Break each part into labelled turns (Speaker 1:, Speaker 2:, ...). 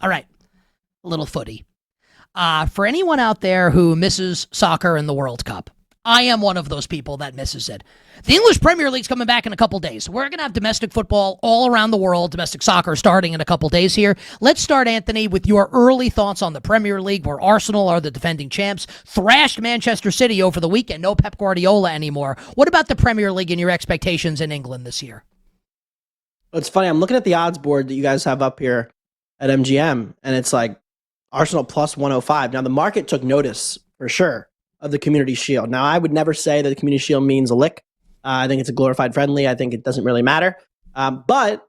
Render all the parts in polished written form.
Speaker 1: All right, a little footy. For anyone out there who misses soccer in the World Cup, I am one of those people that misses it. The English Premier League's coming back in a couple days. We're going to have domestic football all around the world, domestic soccer starting in a couple days here. Let's start, Anthony, with your early thoughts on the Premier League, where Arsenal are the defending champs, thrashed Manchester City over the weekend. No Pep Guardiola anymore. What about the Premier League and your expectations in England this year?
Speaker 2: It's funny. I'm looking at the odds board that you guys have up here at MGM, and it's like Arsenal plus 105. Now, the market took notice for sure of the Community Shield. Now, I would never say that the Community Shield means a lick. I think it's a glorified friendly. I think it doesn't really matter. But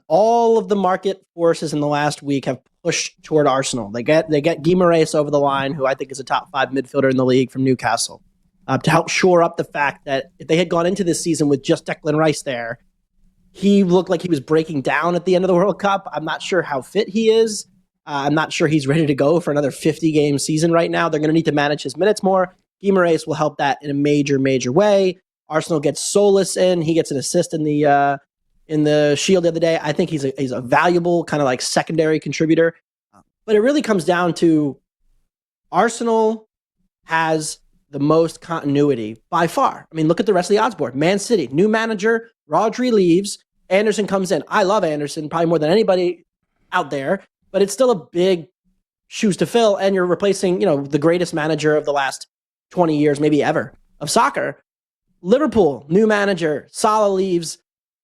Speaker 2: all of the market forces in the last week have pushed toward Arsenal. They get Guimaraes over the line, who I think is a top 5 midfielder in the league from Newcastle, to help shore up the fact that if they had gone into this season with just Declan Rice there, he looked like he was breaking down at the end of the World Cup. I'm not sure how fit he is. I'm not sure he's ready to go for another 50-game season right now. They're going to need to manage his minutes more. Guimaraes will help that in a major, major way. Arsenal gets Solis in. He gets an assist in the Shield the other day. I think he's a valuable kind of like secondary contributor. But it really comes down to Arsenal has the most continuity by far. I mean, look at the rest of the odds board. Man City, new manager, Rodri leaves, Anderson comes in. I love Anderson probably more than anybody out there, but it's still a big shoes to fill, and you're replacing, the greatest manager of the last 20 years, maybe ever, of soccer. Liverpool, new manager, Salah leaves,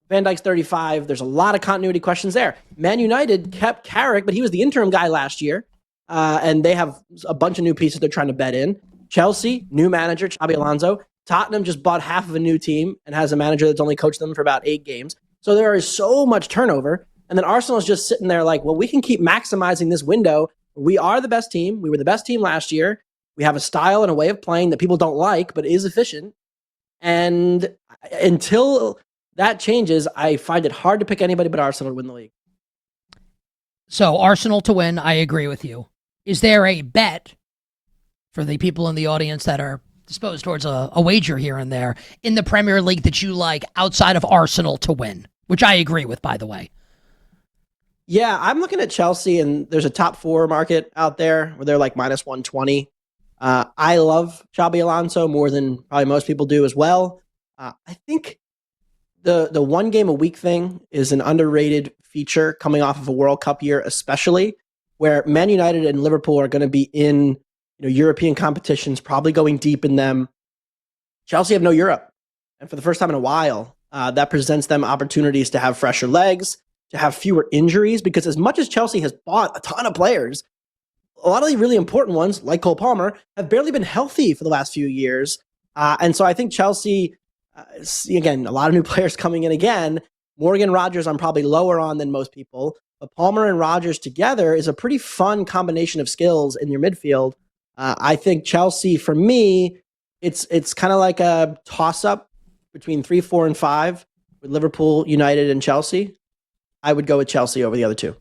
Speaker 2: Van Dijk's 35. There's a lot of continuity questions there. Man United kept Carrick, but he was the interim guy last year, and they have a bunch of new pieces they're trying to bet in. Chelsea, new manager, Xabi Alonso. Tottenham just bought half of a new team and has a manager that's only coached them for about 8 games. So there is so much turnover. And then Arsenal is just sitting there like, well, we can keep maximizing this window. We are the best team. We were the best team last year. We have a style and a way of playing that people don't like, but is efficient. And until that changes, I find it hard to pick anybody but Arsenal to win the league.
Speaker 1: So Arsenal to win, I agree with you. Is there a bet for the people in the audience that are disposed towards a wager here and there in the Premier League that you like outside of Arsenal to win, which I agree with, by the way?
Speaker 2: Yeah, I'm looking at Chelsea, and there's a top 4 market out there where they're like minus 120. I love Xabi Alonso more than probably most people do as well. I think the one game a week thing is an underrated feature coming off of a World Cup year, especially where Man United and Liverpool are going to be in European competitions, probably going deep in them. Chelsea have no Europe. And for the first time in a while, that presents them opportunities to have fresher legs, to have fewer injuries, because as much as Chelsea has bought a ton of players, a lot of the really important ones, like Cole Palmer, have barely been healthy for the last few years. And so I think Chelsea, again, a lot of new players coming in again. Morgan Rodgers I'm probably lower on than most people, but Palmer and Rodgers together is a pretty fun combination of skills in your midfield. I think Chelsea, for me, it's kind of like a toss-up between 3, 4, and 5 with Liverpool, United, and Chelsea. I would go with Chelsea over the other 2.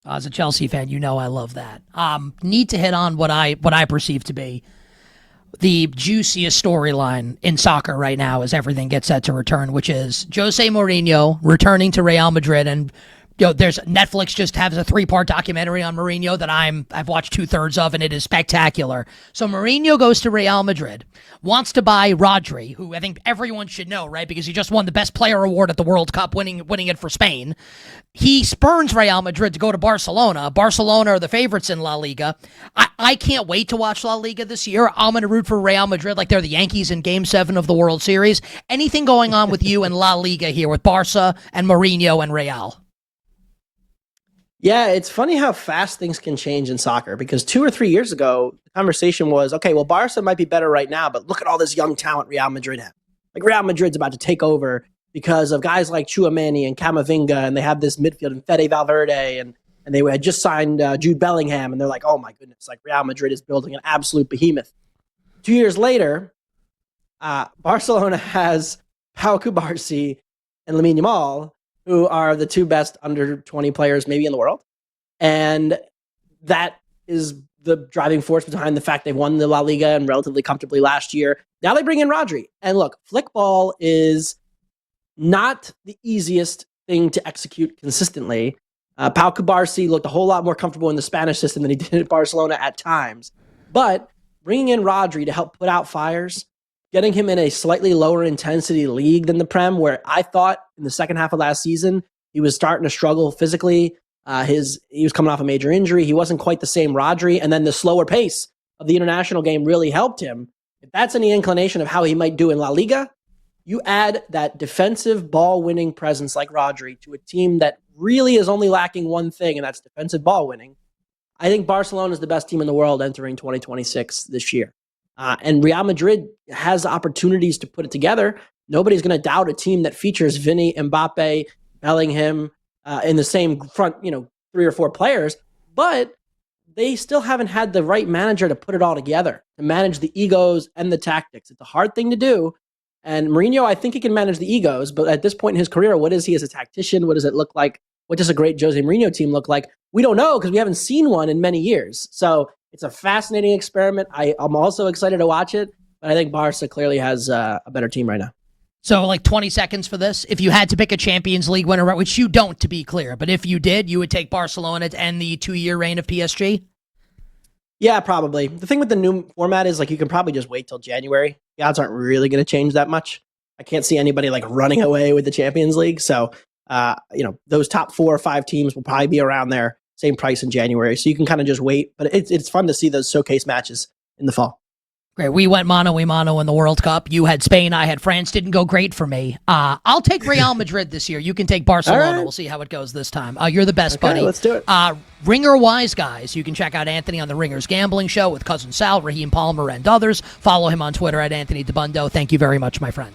Speaker 1: As a Chelsea fan, I love that. Need to hit on what I perceive to be the juiciest storyline in soccer right now as everything gets set to return, which is Jose Mourinho returning to Real Madrid. And there's Netflix just has a 3-part documentary on Mourinho that I've watched 2/3 of, and it is spectacular. So Mourinho goes to Real Madrid, wants to buy Rodri, who I think everyone should know, right? Because he just won the best player award at the World Cup, winning it for Spain. He spurns Real Madrid to go to Barcelona. Barcelona are the favorites in La Liga. I can't wait to watch La Liga this year. I'm going to root for Real Madrid like they're the Yankees in Game 7 of the World Series. Anything going on with you in La Liga here with Barca and Mourinho and Real?
Speaker 2: Yeah, it's funny how fast things can change in soccer, because 2 or 3 years ago, the conversation was, okay, well, Barca might be better right now, but look at all this young talent Real Madrid have. Like, Real Madrid's about to take over because of guys like Tchouaméni and Camavinga, and they have this midfield, and Fede Valverde, and they had just signed Jude Bellingham, and they're like, oh my goodness, like Real Madrid is building an absolute behemoth. 2 years later, Barcelona has Pau Cubarsí and Lamine Yamal, who are the 2 best under 20 players maybe in the world. And that is the driving force behind the fact they won the La Liga and relatively comfortably last year. Now they bring in Rodri. And look, flickball is not the easiest thing to execute consistently. Pau Cubarsí looked a whole lot more comfortable in the Spanish system than he did at Barcelona at times. But bringing in Rodri to help put out fires, getting him in a slightly lower intensity league than the Prem, where I thought in the second half of last season, he was starting to struggle physically. He was coming off a major injury. He wasn't quite the same Rodri. And then the slower pace of the international game really helped him. If that's any inclination of how he might do in La Liga, you add that defensive ball-winning presence like Rodri to a team that really is only lacking one thing, and that's defensive ball winning. I think Barcelona is the best team in the world entering 2026 this year. And Real Madrid has opportunities to put it together. Nobody's going to doubt a team that features Vinny, Mbappe, Bellingham in the same front, 3 or 4 players. But they still haven't had the right manager to put it all together, to manage the egos and the tactics. It's a hard thing to do. And Mourinho, I think he can manage the egos, but at this point in his career, what is he as a tactician? What does it look like? What does a great Jose Mourinho team look like? We don't know because we haven't seen one in many years. So it's a fascinating experiment. I'm also excited to watch it, but I think Barca clearly has a better team right now.
Speaker 1: So like 20 seconds for this. If you had to pick a Champions League winner, which you don't, to be clear, but if you did, you would take Barcelona to end the 2-year reign of PSG?
Speaker 2: Yeah, probably. The thing with the new format is you can probably just wait till January. The odds aren't really going to change that much. I can't see anybody running away with the Champions League. So, those top 4 or 5 teams will probably be around there, same price in January. So you can kind of just wait. But it's fun to see those showcase matches in the fall.
Speaker 1: Great. We went mano-a-mano in the World Cup. You had Spain, I had France. Didn't go great for me. I'll take Real Madrid this year. You can take Barcelona. Right. We'll see how it goes this time. You're the best, buddy.
Speaker 2: Let's do it.
Speaker 1: Ringer Wise Guys. You can check out Anthony on the Ringers Gambling Show with Cousin Sal, Raheem Palmer, and others. Follow him on Twitter at Anthony Dabbundo. Thank you very much, my friend.